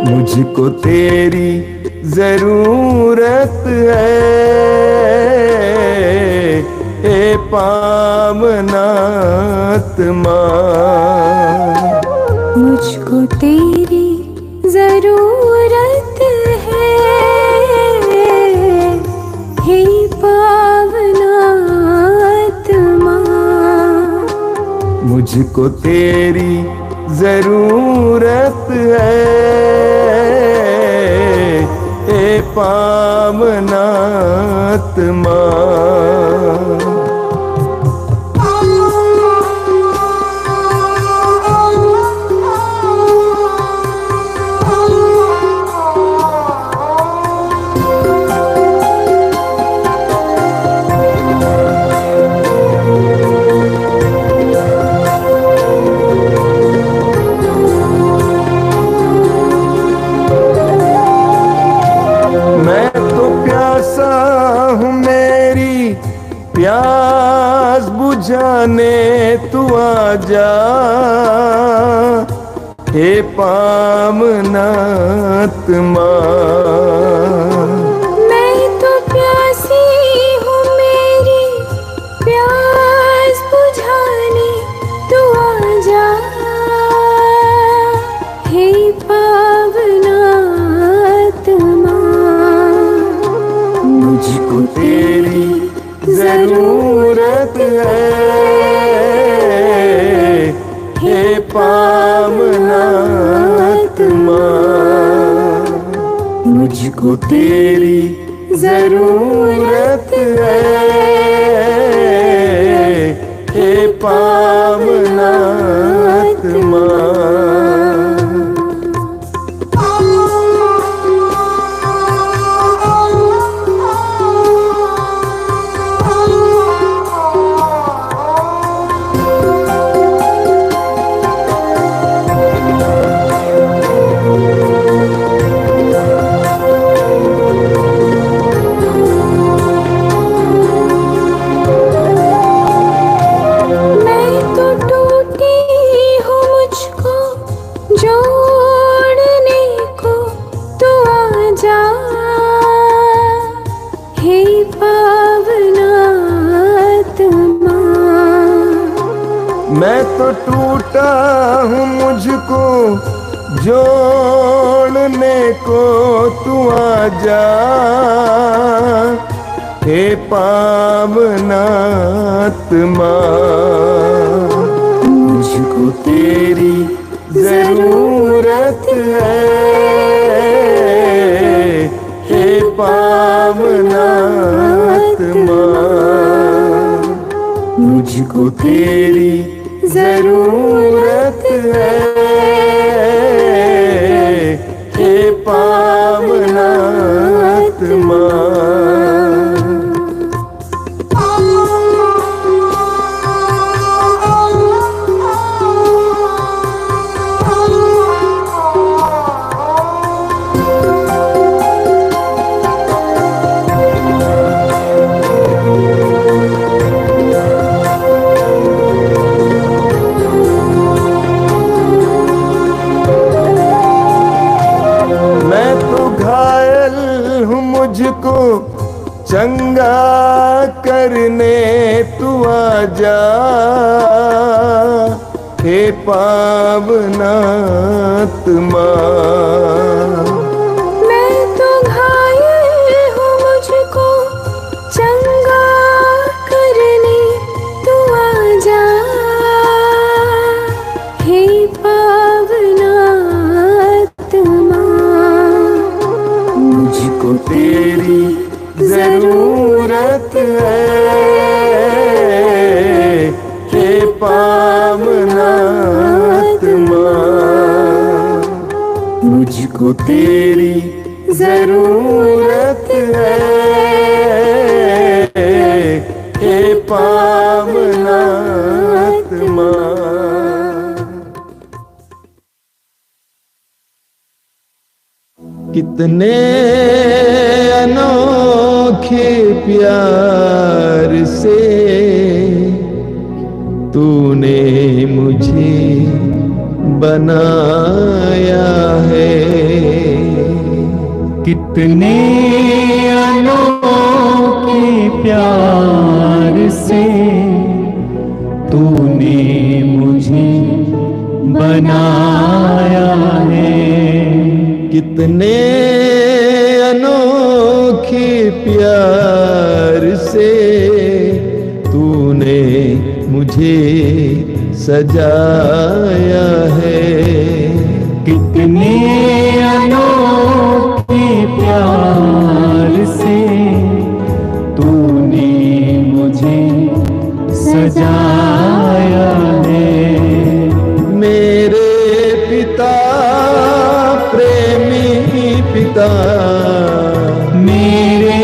मुझको तेरी जरूरत है, ए पावनात्मा। मुझको तेरी जरूरत है, हे पावनात्मा। मुझको तेरी जरूरत है, ए पावनात्मा। प्यास बुझाने तू आजा, हे पावनात्मा। मैं तो प्यासी हूँ, मेरी प्यास बुझाने तू आजा, हे पावनात्मा। मुझको तेरी जरूरत है, हे पावनात्मा। मुझको तेरी जरूरत है, हे पावनात्मा। मैं तो टूटा हूँ, मुझको जोड़ने को तू आजा, हे पावनात्मा। मुझको तेरी जरूरत है, हे मुझको तेरी जरूरत है, हे पावना आत्मा। मुझको चंगा करने तू आजा, हे पावना आत्मा। मैं तो घायल हूँ, मुझको चंगा करने तू आजा, हे पावना आत्मा। मुझको तेरी जरूरत है, हे पावना आत्मा। मुझको तेरी जरूरत है, हे पावना आत्मा। कितने अनोखे प्यार से तूने मुझे बनाया है, कितने अनोखे प्यार से तूने मुझे बनाया है। कितने अनोखे प्यार से तूने मुझे सजाया है, कितने अनोखे प्यार से तूने मुझे सजाया है। मेरे पिता प्रेमी पिता, मेरे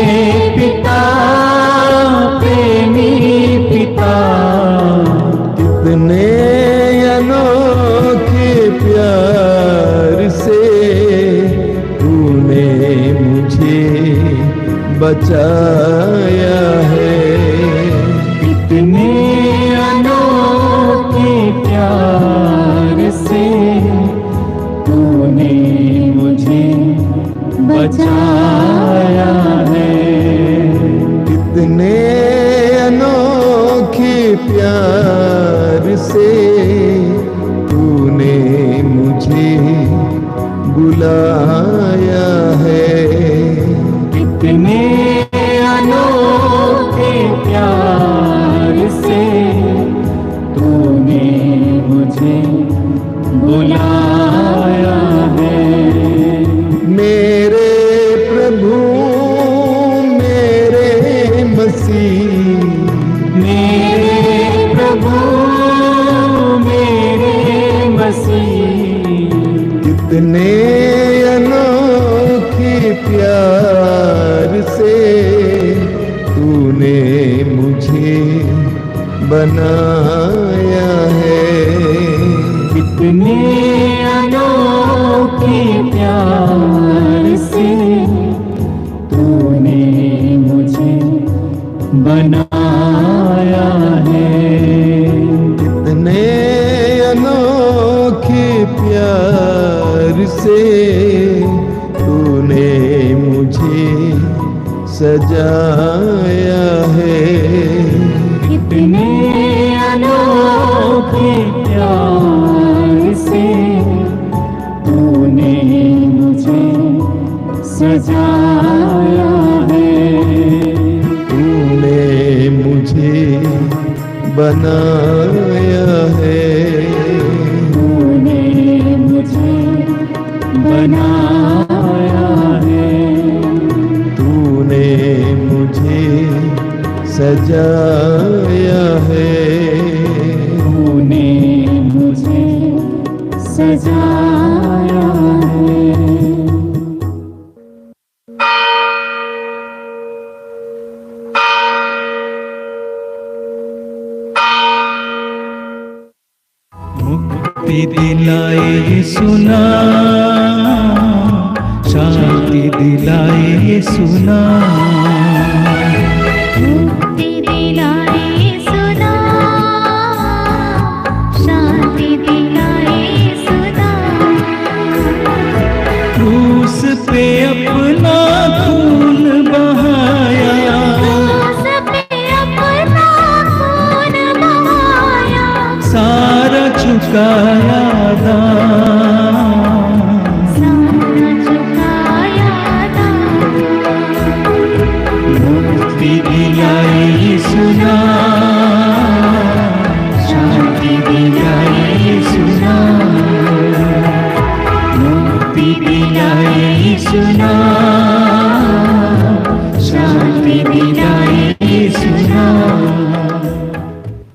पिता प्रेमी पिता, कितने अनोखे प्यार से तूने मुझे बचाया है, कितने अनोखे प्यार से तूने मुझे बचाया है। कितने अनोखे प्यार से तूने मुझे बुलाया है, कितने अनोखे प्यार से तूने मुझे बुलाया है। मेरे प्रभु मेरे मसीह, मेरे प्रभु मेरे मसीह, कितने अनोखे प्यार से तूने मुझे बनाया है, कितने अनोखे प्यार से तूने मुझे बनाया है। कितने अनोखे प्यार से तूने मुझे सजाया है, कितने अनोखे प्यार से तूने मुझे सजाया है। तूने मुझे बनाया है, तूने मुझे बनाया है, तूने मुझे सजाया है। सजाया है। मुक्ति दिलाए यीशु नाम, शांति दिलाए यीशु नाम। मुक्ति दिलाए यीशु नाम, शांति दिलाए यीशु नाम। क्रूस पे अपना खून बहाया, क्रूस पे अपना खून बहाया, सारा चुकाया दाम। सारा चुकाया दाम। मुक्ति दिलाए यीशु नाम, शांति दिलाए यीशु नाम। मुक्ति दिलाए यीशु नाम, शांति दिलाए यीशु नाम।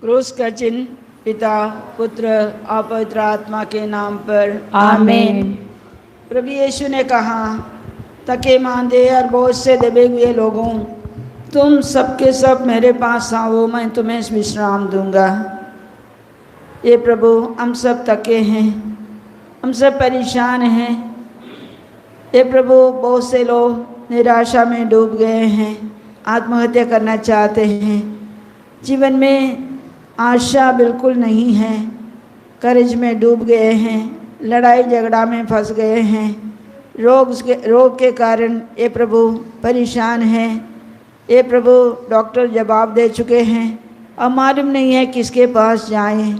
क्रूस का चिन्ह पिता, पुत्र और पवित्र आत्मा के नाम पर आमीन। प्रभु यीशु ने कहा, थके मांदे और बोझ से दबे हुए लोगों, तुम सबके सब मेरे पास आओ, मैं तुम्हें विश्राम दूंगा। ये प्रभु, हम सब थके हैं, हम सब परेशान हैं। ये प्रभु, बहुत से लोग निराशा में डूब गए हैं, आत्महत्या करना चाहते हैं, जीवन में आशा बिल्कुल नहीं है, कर्ज में डूब गए हैं, लड़ाई झगड़ा में फंस गए हैं, रोग के कारण ये प्रभु परेशान हैं। ये प्रभु, डॉक्टर जवाब दे चुके हैं, अब मालूम नहीं है किसके पास जाएं।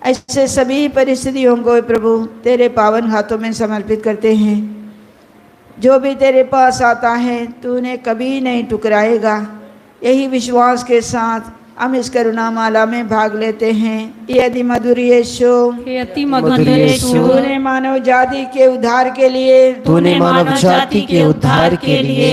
ऐसे सभी परिस्थितियों को प्रभु तेरे पावन हाथों में समर्पित करते हैं। जो भी तेरे पास आता है तू उन्हें कभी नहीं ठुकराएगा। यही विश्वास के साथ हम इस करुणा माला में भाग लेते हैं। यदि मधुर यीशु, यति मधुर यीशु, तूने मानव जाति के उद्धार के लिए, तूने मानव जाति के उद्धार के लिए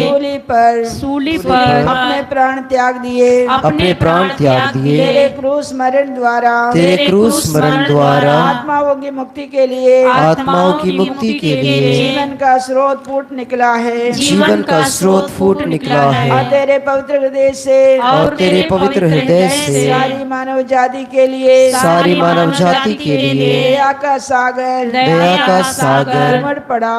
सूली पर अपने प्राण त्याग दिए, अपने प्राण त्याग दिए। तेरे क्रूस मरण द्वारा, तेरे क्रूस मरण द्वारा आत्माओं की मुक्ति के लिए, आत्माओं की मुक्ति के लिए जीवन का स्रोत फूट निकला है, जीवन का स्रोत फूट निकला और है। तेरे पवित्र हृदय से, और तेरे पवित्र हृदय से सारी मानव जाति के लिए, सारी मानव जाति के लिए दया का सागर, दया का सागर उमड़ पड़ा।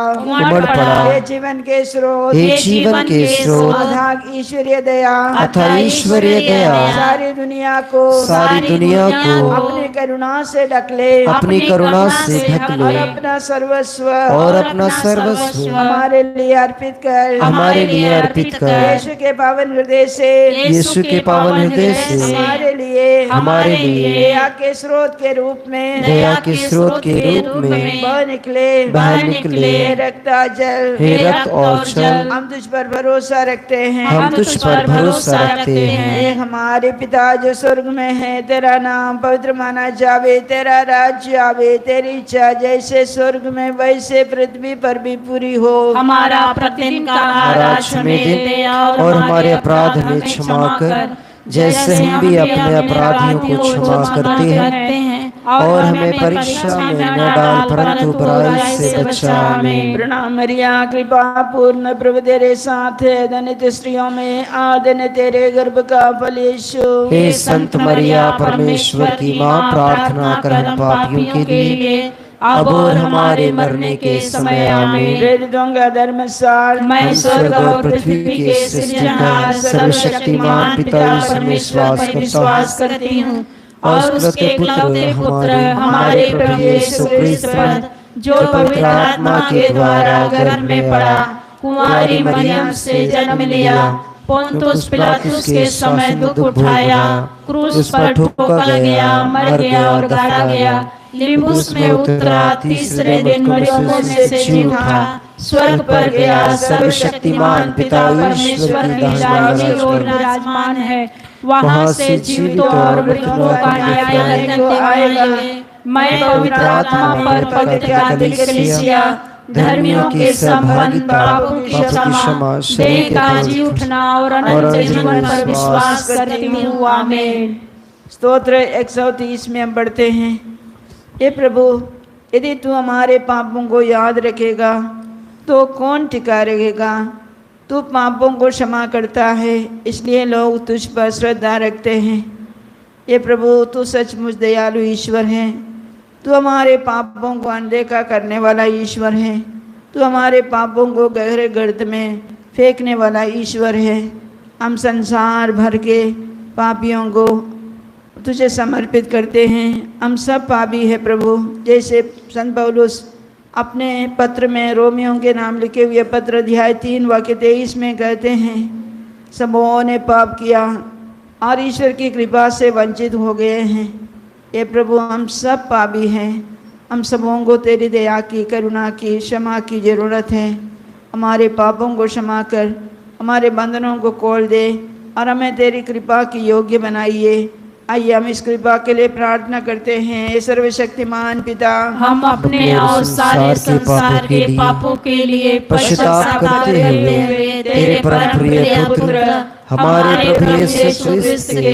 पड़ा। हे जीवन के स्रोत, हे जीवन के स्रोत, अथाह ईश्वरीय दया, अथाह ईश्वरीय दया सारी दुनिया को, सारी दुनिया को अपनी करुणा से ढक ले, अपनी करुणा से ढक और ले अपना सर्वस्व, और अपना सर्वस्व हमारे लिए अर्पित कर, हमारे लिए अर्पित कर। यीशु के पावन हृदय से, यीशु के पावन हृदय से हमारे लिए दया के स्रोत के रूप में, दया के स्रोत के रूप में बह निकले हे रक्त जल, हे रक्त और जल। हम तुझ पर भरोसा रखते हैं, हम तुझ पर भरोसा रखते हैं। हे हमारे पिता जो स्वर्ग में है, तेरा नाम पवित्र माना जावे, तेरा राज्य आवे, तेरी इच्छा जैसे स्वर्ग में वैसे पृथ्वी पर भी पूरी हो। हमारा प्रतिदिन का आहार आज हमें दे, और हमारे अपराध हमें क्षमा कर, जैसे हम भी अपने अपराधियों को क्षमा करते हैं, और हमें परीक्षा में न डाल परंतु बुराई से बचा। आमीन। प्रणाम मरिया, कृपा पूर्ण प्रभु तेरे साथ है, धन्य स्त्रियों में आधन्य तेरे गर्भ का फल यीशु। हे संत मरिया, परमेश्वर की माँ, प्रार्थना कर हम पापियों के लिए अब और हमारे मरने के समय। आमीन। प्रेरितों का धर्मसार, मैं स्वर्ग और पृथ्वी के सृष्टिकर्ता सर्वशक्तिमान पिता ईश्वर में विश्वास करती हूँ, और उसके एकलौते पुत्र हमारे प्रभु यीशु क्रिस्त पर, जो पवित्र आत्मा के द्वारा गर्भ में पड़ा, कुंवारी मरियम से जन्म लिया, पोंतुस पिलातुस के समय दुख उठाया, क्रूस पर ठोका गया, मर गया और गाड़ा गया, लिम्बुस में उतरा, तीसरे दिन मरियम में से जी उठा, स्वर्ग पर गया, सर्वशक्तिमान पिता परमेश्वर की दाहिनी ओर विराजमान है, वहां से जीवितों और मृतकों का न्याय करने को आएगा। मैं पवित्र आत्मा पर पवित्र आत्मिक कलीसिया, धर्मियों के संबंध, पापों की क्षमा, देह का जी उठना और अनंत जीवन पर विश्वास करती हूँ। आमीन। स्तोत्र 130 में हम पढ़ते हैं। हे प्रभु, यदि तू हमारे पापों को याद रखेगा तो कौन टिका रहेगा। तू पापों को क्षमा करता है, इसलिए लोग तुझ पर श्रद्धा रखते हैं। ये प्रभु, तू सचमुच दयालु ईश्वर है। तू हमारे पापों को अनदेखा करने वाला ईश्वर है। तू हमारे पापों को गहरे गर्त में फेंकने वाला ईश्वर है। हम संसार भर के पापियों को तुझे समर्पित करते हैं। हम सब पापी है प्रभु। जैसे संत पौलुस अपने पत्र में रोमियों के नाम लिखे हुए पत्र अध्याय 3 वाक्य 23 में कहते हैं, सबों ने पाप किया और ईश्वर की कृपा से वंचित हो गए हैं। ये प्रभु, हम सब पापी हैं। हम सबों को तेरी दया की, करुणा की, क्षमा की ज़रूरत है। हमारे पापों को क्षमा कर, हमारे बंधनों को खोल दे और हमें तेरी कृपा की योग्य बनाइए। आइए हम इस कृपा के लिए प्रार्थना करते हैं। हे सर्वशक्तिमान पिता, हम अपने और सारे संसार के पापों के लिए पश्चाताप करते हुए तेरे परम प्रिय पुत्र हमारे प्रभु यीशु क्रिस्त के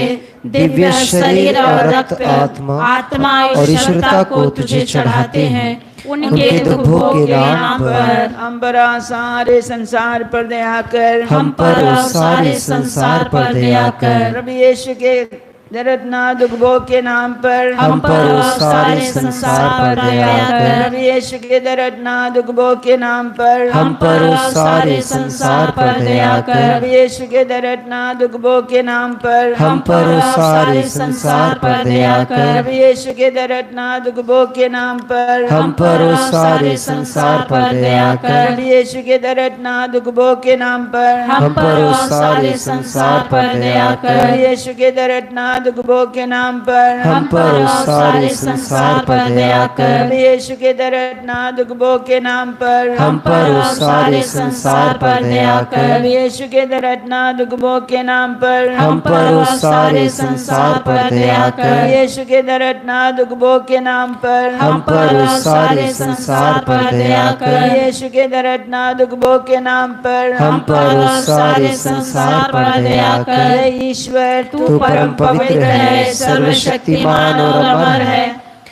दिव्य शरीर और रक्त, आत्मा और ईश्वरता को तुझे चढ़ाते हैं। उनके दुखों के नाम पर हम पर और सारे संसार पर दया कर। हम पर और सारे संसार पर दया कर। प्रभु यीशु के दर्दनाक दुखों के नाम पर हम पर और सारे संसार पर दया कर। प्रभु यीशु के दर्दनाक दुखों के नाम पर हम पर और सारे संसार पर दया कर। प्रभु यीशु के दर्दनाक दुखों के नाम पर हम पर और सारे संसार पर दया कर। प्रभु यीशु के दर्दनाक दुखों के नाम पर हम पर और सारे संसार पर दया कर। प्रभु यीशु के दर्दनाक दुखों के नाम पर हम पर और सारे संसार पर दया कर। प्रभु यीशु के दर्दनाक दुखों के नाम पर हम पर और सारे संसार पर दया कर। प्रभु यीशु के दर्दनाक दुखों के नाम पर हम पर और सारे संसार पर दया कर। प्रभु यीशु के दर्दनाक दुखों के नाम पर हम पर और सारे संसार पर दया कर। प्रभु यीशु के दर्दनाक दुखों के नाम पर हम पर और सारे संसार पर दया कर। प्रभु यीशु के दर्दनाक दुखों के नाम पर हम पर और सारे संसार पर दया कर। हे ईश्वर, तू परम पवित्र है, सर्वशक्तिमान और अमर है।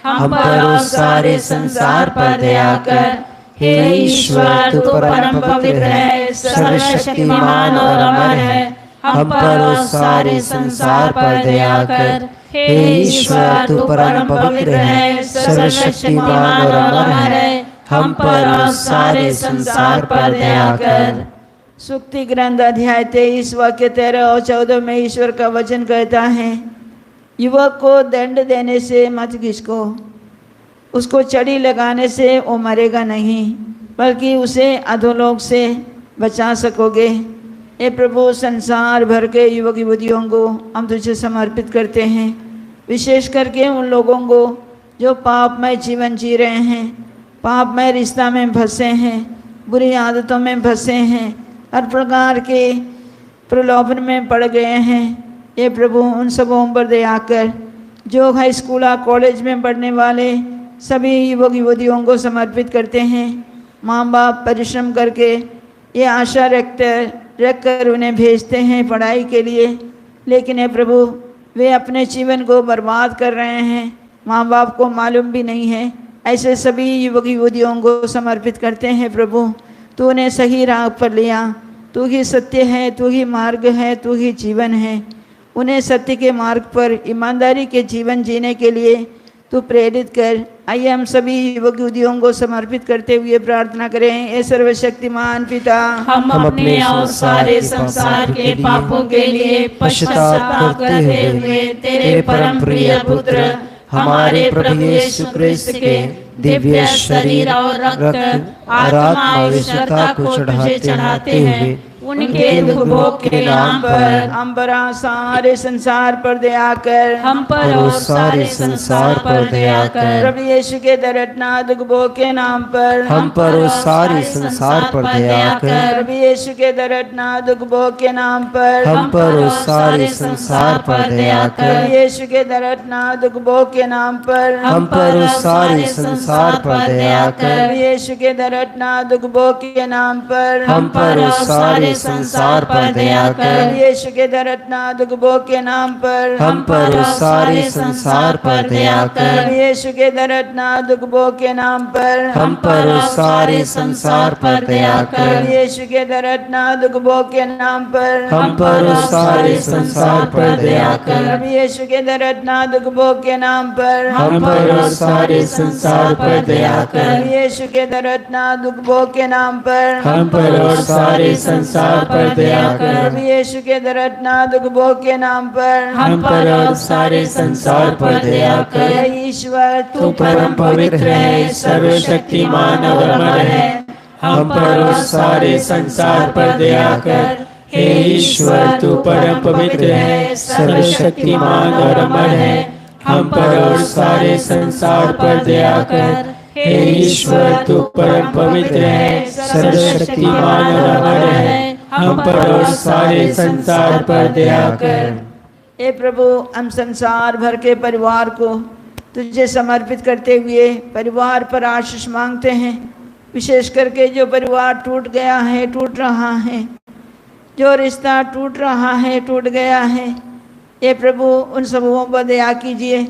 हम पर और सारे संसार पर दया कर। हे ईश्वर, तू परम पवित्र है, सर्वशक्तिमान और अमर है। हम पर और सारे संसार पर दया कर। हे ईश्वर, तू परम पवित्र है, सर्वशक्तिमान और अमर है। हम पर और सारे संसार पर दया कर। सुक्ति ग्रंथ अध्याय 23 वाक्य 13 और 14 में ईश्वर का वचन कहता है, युवक को दंड देने से मत खिसको, उसको चढ़ी लगाने से वो मरेगा नहीं, बल्कि उसे अधोलोक से बचा सकोगे। हे प्रभु, संसार भर के युवक युवतियों को हम तुझे समर्पित करते हैं, विशेष करके उन लोगों को जो पापमय जीवन जी रहे हैं, पापमय रिश्ता में फंसे हैं, बुरी आदतों में फंसे हैं, हर प्रकार के प्रलोभन में पड़ गए हैं। ये प्रभु, उन सबों पर दया कर। जो हाई स्कूल और कॉलेज में पढ़ने वाले सभी युवक युवतियों को समर्पित करते हैं। माँ बाप परिश्रम करके ये आशा रखकर उन्हें भेजते हैं पढ़ाई के लिए, लेकिन ये प्रभु, वे अपने जीवन को बर्बाद कर रहे हैं, माँ बाप को मालूम भी नहीं है। ऐसे सभी युवक युवतियों को समर्पित करते हैं प्रभु। तू उन्हें सही राह पर लिया। तू ही सत्य है, तू ही मार्ग है, तू ही जीवन है। उन्हें सत्य के मार्ग पर ईमानदारी के जीवन जीने के लिए तू प्रेरित कर। आइए हम सभी युवक युवतियों को समर्पित करते हुए प्रार्थना करें। हे सर्वशक्तिमान पिता, हम अपने और सारे संसार के पापों के लिए पश्चाताप करते हुए तेरे परम प्रिय पुत्र हमारे प्रभु यीशु क्रिस्त के दिव्य शरीर और रक्त, आत्मा और ईश्वरता को चढ़ाते हुए उनके दुख भोग के नाम पर हम पर सारे संसार पर दया कर। हम पर और सारे संसार पर दया कर। प्रभु यीशु के दर्दनाक दुख भोग के नाम पर हम पर और सारे संसार पर दया कर। प्रभु यीशु के दर्दनाक दुख भोग के नाम पर हम पर और सारे संसार पर दया कर। प्रभु यीशु के दर्दनाक दुख भोग के नाम पर हम पर और सारे संसार पर दया कर। प्रभु यीशु के दर्दनाक दुख भोग के नाम पर हम पर और सारे सारे संसार पर दया कर। यीशु के दर्दनाक दुख भोग के नाम पर हम पर और सारे संसार पर दया कर। यीशु के दर्दनाक दुख भोग के नाम पर हम पर और सारे संसार पर दया कर। यीशु के दर्दनाक दुख भोग के नाम पर हम पर और सारे संसार पर दया कर। यीशु के दर्दनाक दुख भोग के नाम पर हम पर और सारे संसार पर दया कर। यीशु के दर्दनाक दुख भोग के नाम पर हम पर और सारे संसार पर दया कर। यीशु के दर्दनाक दुख भोग के नाम पर हम पर और सारे संसार पर दया कर। हे ईश्वर तू परम पवित्र है, सर्वशक्तिमान और अमर है। हम पर और सारे संसार पर दया कर। हे ईश्वर तू परम पवित्र है, सर्वशक्तिमान और अमर है। हम पर और सारे संसार पर दया कर। हे ईश्वर तू परम पवित्र है, सर्वशक्तिमान और अमर है। हम पर और सारे संसार पर दया कर। हे प्रभु, हम संसार भर के परिवार को तुझे समर्पित करते हुए परिवार पर आशीष मांगते हैं। विशेष करके जो परिवार टूट गया है, टूट रहा है, जो रिश्ता टूट रहा है, टूट गया है, हे प्रभु उन सबों पर दया कीजिए।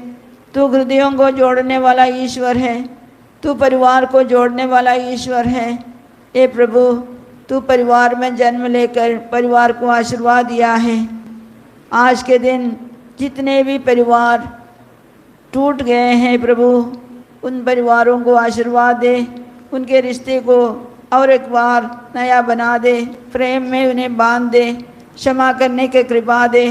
तू हृदयों को जोड़ने वाला ईश्वर है, तू परिवार को जोड़ने वाला ईश्वर है। हे प्रभु, तू परिवार में जन्म लेकर परिवार को आशीर्वाद दिया है। आज के दिन जितने भी परिवार टूट गए हैं प्रभु, उन परिवारों को आशीर्वाद दे, उनके रिश्ते को और एक बार नया बना दे, प्रेम में उन्हें बांध दे, क्षमा करने की कृपा दे,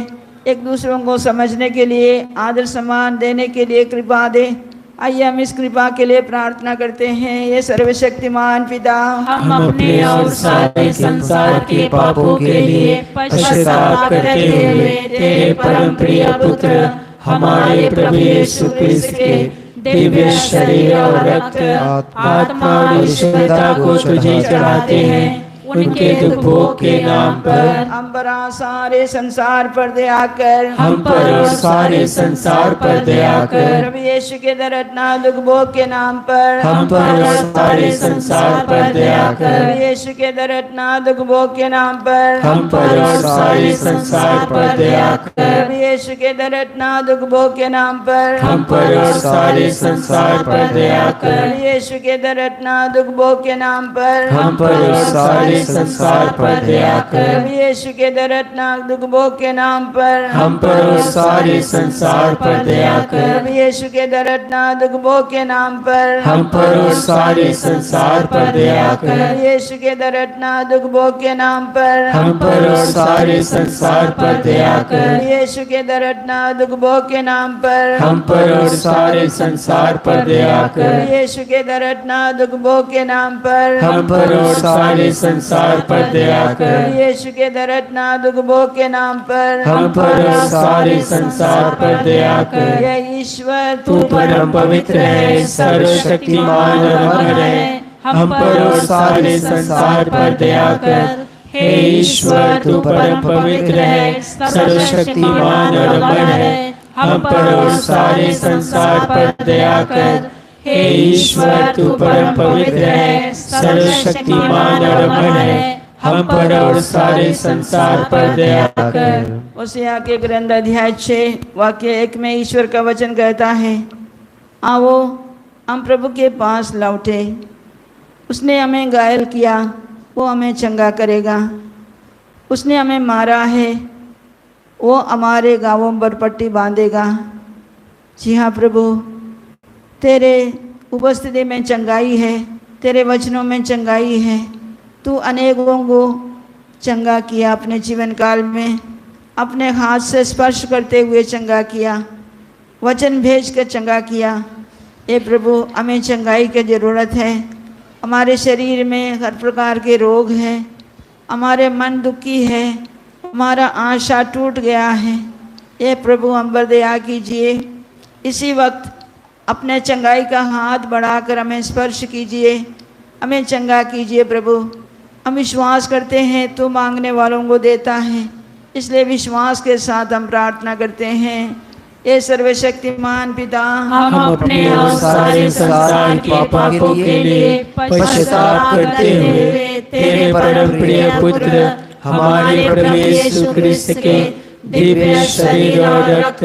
एक दूसरों को समझने के लिए, आदर सम्मान देने के लिए कृपा दे। आइए हम इस कृपा के लिए प्रार्थना करते हैं। ये सर्वशक्तिमान पिता, हम अपने और सारे संसार के पापों के लिए पश्चाताप करते हुए तेरे परम प्रिय पुत्र हमारे प्रभु यीशु क्रिस्त के दिव्य शरीर और रक्त, आत्मा और ईश्वरता को तुझे चढ़ाते हैं। उनके दुख भोग के नाम पर हम पर सारे संसार पर दया कर। हम पर और सारे संसार पर दया कर। प्रभु यीशु के दर्दनाक दुख भोग के नाम पर हम पर और सारे संसार पर दया कर। प्रभु यीशु के दर्दनाक दुख भोग के नाम पर हम पर और सारे संसार पर दया कर। प्रभु यीशु के दर्दनाक दुख भोग के नाम पर हम पर और सारे संसार पर दया कर। प्रभु यीशु के दर्दनाक दुख भोग के नाम पर हम पर और सारे संसार पर दया कर। प्रभु यीशु के दर्दनाक दुख भोग के नाम पर हम पर और सारे संसार पर दया कर। प्रभु यीशु के दर्दनाक दुख भोग के नाम पर हम पर और सारे संसार पर दया कर। प्रभु यीशु के दर्दनाक दुख भोग के नाम पर हम पर और सारे संसार पर दया कर। प्रभु यीशु के दर्दनाक दुख भोग के नाम पर हम पर और सारे संसार पर दया कर। प्रभु यीशु के दर्दनाक दुख भोग के नाम पर हम पर और सारे संसार पर दया कर। प्रभु यीशु के दर्दनाक दुख भोग के नाम पर हम पर और सारे संसार पर दया कर। हे ईश्वर तू परम पवित्र है, सर्वशक्तिमान और अमर है। हम पर और सारे संसार पर दया कर। हे ईश्वर तू परम पवित्र है, सर्वशक्तिमान और अमर है। हम पर और सारे संसार पर दया कर। हे ईश्वर तू परम पवित्र है, सर्वशक्तिमान और अमर है। हम पर और सारे संसार पर दया कर। होशिया के ग्रंथ अध्याय 6 वाक्य 1 में ईश्वर का वचन कहता है, आओ हम प्रभु के पास लौटे। उसने हमें घायल किया, वो हमें चंगा करेगा। उसने हमें मारा है, वो हमारे गाँवों पर पट्टी बांधेगा। जी हाँ प्रभु, तेरे उपस्थिति में चंगाई है, तेरे वचनों में चंगाई है। तू अनेकों को चंगा किया अपने जीवन काल में, अपने हाथ से स्पर्श करते हुए चंगा किया, वचन भेज कर चंगा किया। हे प्रभु, हमें चंगाई की ज़रूरत है। हमारे शरीर में हर प्रकार के रोग हैं, हमारे मन दुखी है, हमारा आशा टूट गया है। हे प्रभु, हम पर दया कीजिए। इसी वक्त अपने चंगाई का हाथ बढ़ाकर हमें स्पर्श कीजिए, हमें चंगा कीजिए प्रभु। हम विश्वास करते हैं तू मांगने वालों को देता है, इसलिए विश्वास के साथ हम प्रार्थना करते हैं। ये सर्वशक्तिमान पिता, हम अपने और सारे संसार के पापों के लिए पश्चाताप करते हुए तेरे परम प्रिय पुत्र हमारे प्रभु यीशु क्रिस्त के दिव्य शरीर और रक्त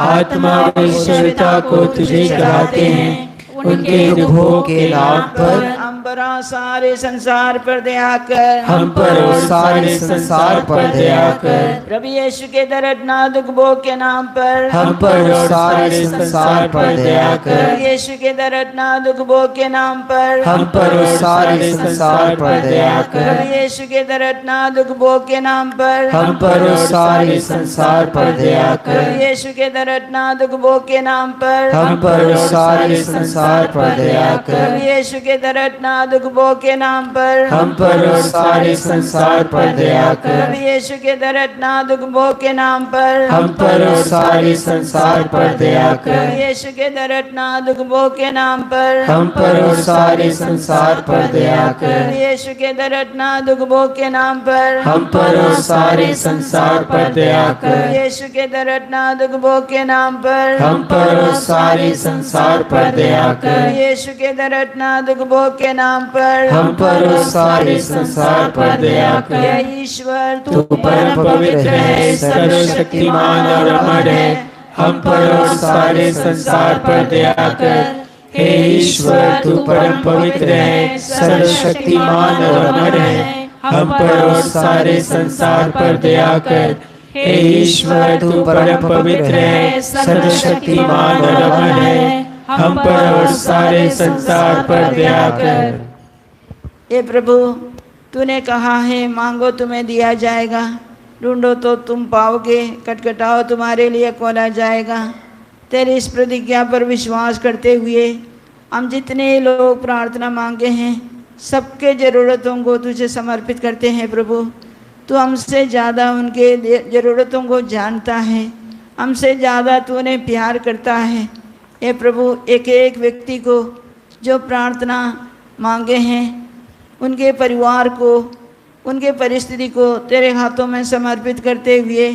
आत्मा और ईश्वरता को तुझे चढ़ाते हैं। उनके दुखों के नाम पर हम पर और सारे संसार पर दया कर, हम पर और सारे संसार पर दया कर। प्रभु यीशु के दर्दनाक दुख भोग के नाम पर हम पर और सारे संसार पर दया कर। प्रभु यीशु के दर्दनाक दुख भोग के नाम पर हम पर और सारे संसार पर दया कर। प्रभु यीशु के दर्दनाक दुख भोग के नाम पर हम पर और सारे संसार पर दया कर। प्रभु यीशु के दर्दनाक दुख भोग के नाम पर हम पर और सारे संसार पर दया कर। प्रभु यीशु के दर्दनाक दुख भोग के नाम पर हम पर और सारे संसार पर दया कर। प्रभु यीशु के दर्दनाक दुख भोग के नाम पर हम पर और सारे संसार पर दया कर। प्रभु यीशु के दर्दनाक दुख भोग के नाम पर हम पर और सारे संसार पर दया कर। प्रभु यीशु के दर्दनाक दुख भोग के नाम पर हम पर और सारे संसार पर दया कर। प्रभु यीशु के दर्दनाक दुख भोग के नाम पर हम पर और सारे संसार पर दया कर। प्रभु यीशु के दर्दनाक दुख भोग के नाम पर हम पर और सारे संसार पर दया कर। हे ईश्वर तू परम पवित्र है, सर्वशक्तिमान और अमर है। हम पर और सारे संसार पर दया कर। हे ईश्वर तू परम पवित्र है, सर्वशक्तिमान और अमर है। हम पर और सारे संसार पर दया कर। हे ईश्वर तू परम पवित्र है, सर्वशक्तिमान और अमर है। हम पर और सारे संसार पर दया कर। हे प्रभु, तूने कहा है मांगो तुम्हें दिया जाएगा, ढूंढो तो तुम पाओगे, खटखटाओ तुम्हारे लिए खोला जाएगा। तेरी इस प्रतिज्ञा पर विश्वास करते हुए हम जितने लोग प्रार्थना मांगे हैं सबके ज़रूरतों को तुझे समर्पित करते हैं। प्रभु, तू हमसे ज़्यादा उनके ज़रूरतों को जानता है, हमसे ज़्यादा तू उन्हें प्यार करता है। हे प्रभु, एक एक व्यक्ति को जो प्रार्थना मांगे हैं, उनके परिवार को, उनके परिस्थिति को तेरे हाथों में समर्पित करते हुए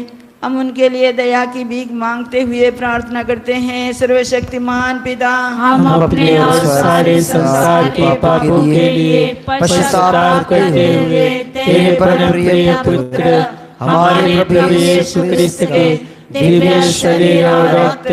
हम उनके लिए दया की भीख मांगते हुए प्रार्थना करते हैं। सर्वशक्तिमान पिता, हम अपने और सारे संसार के पापों के लिए पश्चाताप करते हुए तेरे परम प्रिय पुत्र हमारे प्रभु यीशु क्रिस्त के दिव्य शरीर और रक्त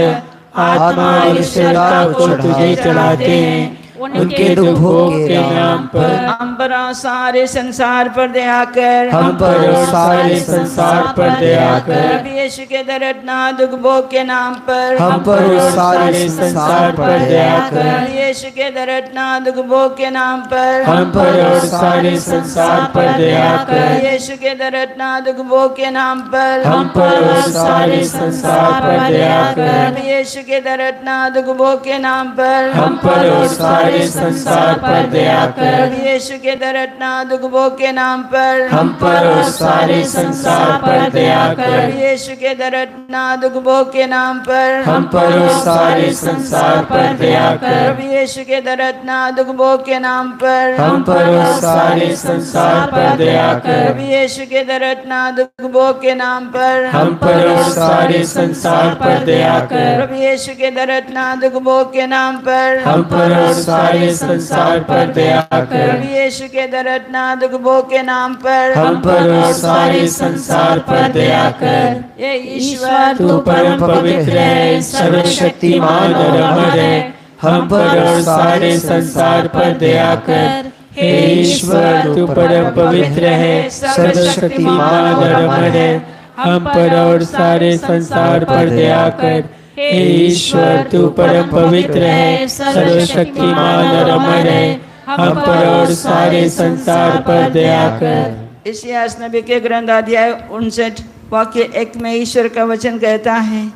आत्मा और ईश्वरता को तुझे चढ़ाते हैं। उनके दुखों के नाम पर हम पर और सारे संसार पर दया कर। हम पर और सारे संसार पर दया कर। प्रभु यीशु के दर्दनाक दुख भोग के नाम पर हम पर और सारे संसार पर दया कर। प्रभु यीशु के दर्दनाक दुख भोग के नाम पर हम पर और सारे संसार पर दया कर। प्रभु यीशु के दर्दनाक दुख भोग के नाम पर हम पर और सारे संसार पर दया कर। प्रभु यीशु के दर्दनाक दुख भोग के नाम पर हम पर और सारे संसार पर दया कर। प्रभु यीशु के दर्दनाक दुख भोग के नाम पर हम पर और सारे संसार पर दया कर। प्रभु यीशु के दर्दनाक दुख भोग के नाम पर हम पर और सारे संसार पर दया कर। प्रभु यीशु के दर्दनाक दुख भोग के नाम पर हम पर और सारे संसार पर दया कर। प्रभु यीशु के दर्दनाक दुख भोग के नाम पर हम पर और सारे संसार पर दया कर। प्रभु यीशु के दर्दनाक दुख भोग के नाम पर हम पर और सारे संसार पर दया कर। प्रभु यीशु के दर्दनाक दुख भोग के नाम पर हम पर और सारे संसार पर दया कर। हे ईश्वर, तू परम पवित्र है, सर्वशक्तिमान और अमर है। हम पर और सारे संसार पर दया कर। हे ईश्वर तू परम पवित्र है, सर्वशक्तिमान और अमर है। हम पर और सारे संसार पर दया कर। हे ईश्वर तू परम पवित्र है, सर्वशक्तिमान और अमर है। हम पर और सारे संसार पर दया कर। इसियास नबी के ग्रंथ अध्याय 59 वाक्य 1 में ईश्वर का वचन कहता है,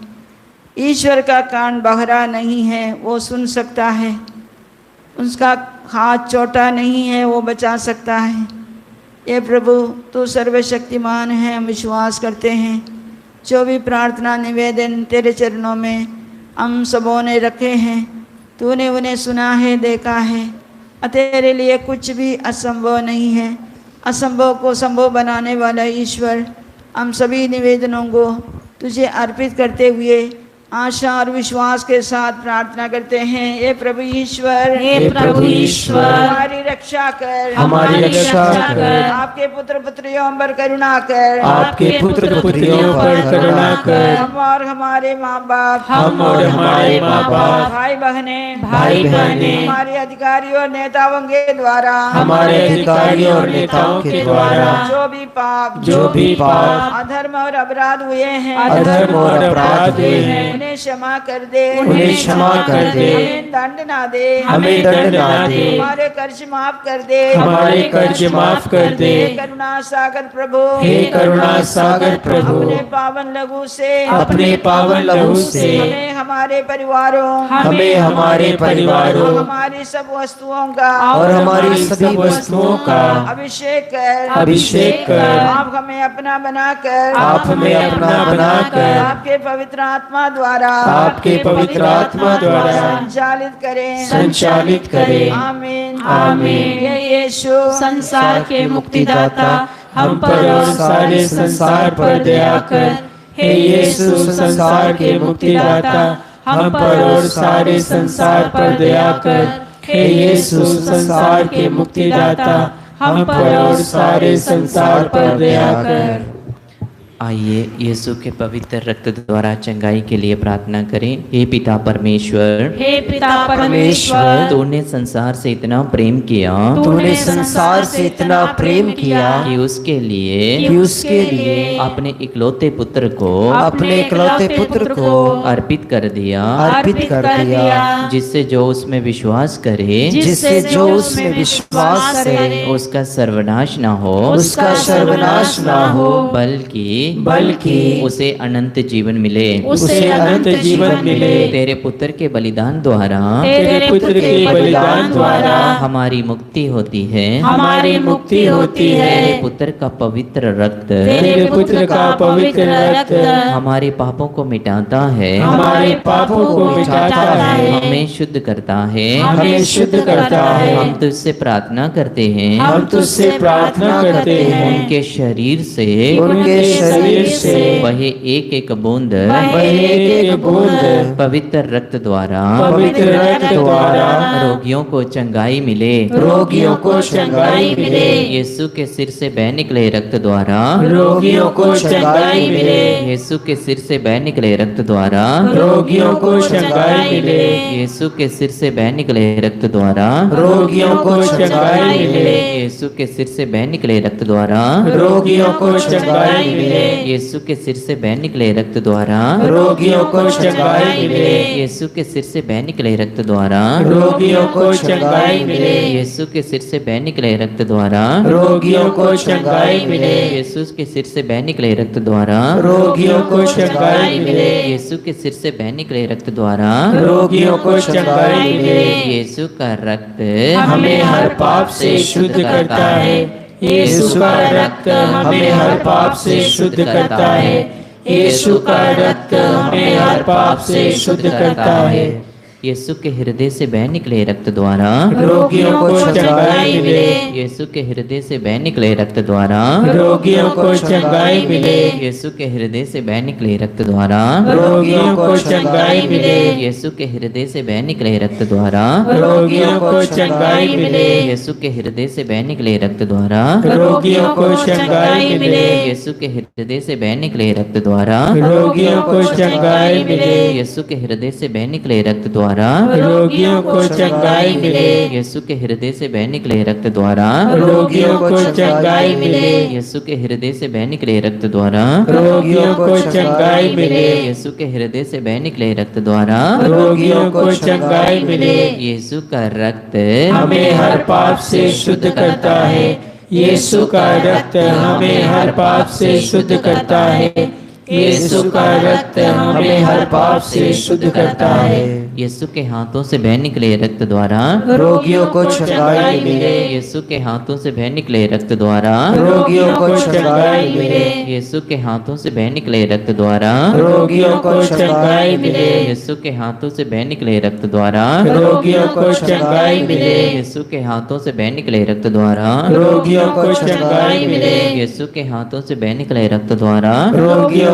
ईश्वर का कान बहरा नहीं है, वो सुन सकता है। उसका हाथ छोटा नहीं है, वो बचा सकता है। ये प्रभु तू सर्वशक्तिमान है, हम विश्वास करते हैं। जो भी प्रार्थना निवेदन तेरे चरणों में हम सबों ने रखे हैं, तूने उन्हें सुना है, देखा है। तेरे लिए कुछ भी असंभव नहीं है। असंभव को संभव बनाने वाला ईश्वर, हम सभी निवेदनों को तुझे अर्पित करते हुए आशा और विश्वास के साथ प्रार्थना करते हैं। हे प्रभु ईश्वर, हे प्रभु ईश्वर, हमारी रक्षा कर, हमारी रक्षा कर, आपके पुत्र पुत्रियों पर करुणा कर, आपके पुत्र पुत्रियों पर करुणा कर, हम और हमारे माँ बाप, हम और हमारे माँ बाप, भाई बहने, भाई बहने, हमारे अधिकारियों और नेताओं के द्वारा, हमारे अधिकारियों और नेताओं के द्वारा जो भी पाप, अधर्म और अपराध हुए हैं, अधर्म और अपराध हुए हैं, उन्हें क्षमा कर दे, उन्हें क्षमा कर दे, हमें दंड ना दे, हमें दंड ना दे, हमारे कर्ज माफ कर दे, हमारे कर्ज माफ कर दे। हे करुणा सागर प्रभु, हे करुणा सागर प्रभु, अपने पावन लहू से, अपने पावन लहू से हमें हमारे परिवारों, हमें हमारे परिवारों हमारी सब वस्तुओं का और हमारी सभी वस्तुओं का अभिषेक कर, आप हमें अपना बनाकर, आप हमें अपना बनाकर, आपके पवित्र आत्मा द्वारा, आपके पवित्र आत्मा द्वारा संचालित करें। आमीन आमीन। हे यीशु, संसार के मुक्तिदाता, हम पर और सारे संसार पर दया कर। हे यीशु, संसार के मुक्तिदाता, हम पर और सारे संसार पर दया कर। हे यीशु, संसार के मुक्तिदाता, हम पर और सारे संसार पर दया कर। आइए यीशु के पवित्र रक्त द्वारा चंगाई के लिए प्रार्थना करें। हे पिता परमेश्वर, हे पिता परमेश्वर, तूने संसार से इतना प्रेम किया तूने संसार से इतना प्रेम किया कि उसके लिए अपने इकलौते पुत्र को अपने इकलौते पुत्र को अर्पित कर दिया, अर्पित कर दिया, जिससे जो उसमें विश्वास करे जिससे जो उसमें विश्वास करे उसका सर्वनाश न हो, उसका सर्वनाश ना हो, बल्कि उसे अनंत जीवन मिले। उसे अनंत जीवन मिले। तेरे पुत्र के बलिदान द्वारा तेरे पुत्र के बलिदान द्वारा हमारी मुक्ति होती है, हमारी मुक्ति होती है। तेरे पुत्र का पवित्र रक्त तेरे पुत्र का पवित्र रक्त हमारे पापों को मिटाता है, हमारे पापों को मिटाता है, हमें शुद्ध करता है, हमें शुद्ध करता है। हम तुझसे प्रार्थना करते हैं, हम तुझसे प्रार्थना करते हैं, उनके शरीर से उनके शरीर से वही एक एक बूंद वही एक बूंद पवित्र रक्त द्वारा पवित्र रक्त द्वारा रोगियों को चंगाई मिले, रोगियों को चंगाई मिले। यीशु के सिर से बह निकले रक्त द्वारा रोगियों को चंगाई मिले। यीशु के सिर से बह निकले रक्त द्वारा रोगियों को चंगाई मिले। यीशु के सिर से बह निकले रक्त द्वारा रोगियों को चंगाई मिले। यीशु के सिर से बह निकले रक्त द्वारा रोगियों को चंगाई मिले। यीशु के सिर से बह निकले रक्त द्वारा रोगियों को चंगाई मिले। यीशु के सिर से बह निकले रक्त द्वारा रोगियों को चंगाई मिले। यीशु के सिर से बह निकले रक्त द्वारा रोगियों को चंगाई मिले। यीशु के सिर से बह निकले रक्त द्वारा रोगियों को चंगाई मिले। यीशु के सिर से बह निकले रक्त द्वारा रोगियों को चंगाई मिले। यीशु का रक्त हमें हर पाप से शुद्ध करता है। यीशु का रक्त हमें हर पाप से शुद्ध करता है। यीशु का रक्त हमें हर पाप से शुद्ध करता है। यीशु के हृदय से बह निकले रक्त द्वारा रोगियों को चंगाई मिले। यीशु के हृदय से बह निकले रक्त द्वारा रोगियों को चंगाई मिले। यीशु के हृदय से बह निकले रक्त द्वारा रोगियों को चंगाई मिले। यीशु के हृदय से बह निकले रक्त द्वारा रोगियों को चंगाई मिले। यीशु के हृदय से बह निकले रक्त द्वारा रोगियों को चंगाई मिले। यीशु के हृदय से बह निकले रक्त द्वारा रोगियों को चंगाई मिले। यीशु के हृदय से बह निकले रक्त द्वारा रोगियों को चंगाई मिले। यीशु के हृदय से बह निकले रक्त द्वारा रोगियों को चंगाई मिले। यीशु के हृदय से बह निकले रक्त द्वारा रोगियों को चंगाई मिले। यीशु के हृदय से बह निकले रक्त द्वारा रोगियों को चंगाई मिले। यीशु का रक्त हमें हर पाप से शुद्ध करता है। यीशु का रक्त हमें हर पाप से शुद्ध करता है। यीशु का रक्त हमें हर पाप से शुद्ध करता है। यीशु के हाथों से बह निकले रक्त द्वारा रोगियों को चंगाई मिले। यीशु के हाथों से बह निकले रक्त द्वारा रोगियों को चंगाई मिले। यीशु के हाथों से बह निकले रक्त द्वारा रोगियों को चंगाई मिले। यीशु के हाथों से बह निकले रक्त द्वारा रोगियों को चंगाई मिले। यीशु के हाथों से बह निकले रक्त द्वारा रोगियों को चंगाई मिले। यीशु के हाथों से बह निकले रक्त द्वारा रोगियों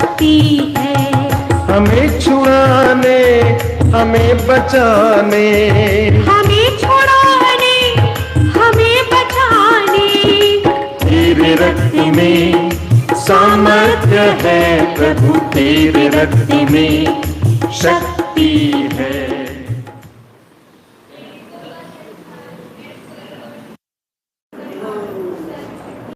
शक्ति है। हमें छुड़ाने, हमें बचाने, हमें छुड़ाने, हमें बचाने, तेरे रक्त में सामर्थ्य है प्रभु, तेरे रक्त में शक्ति है।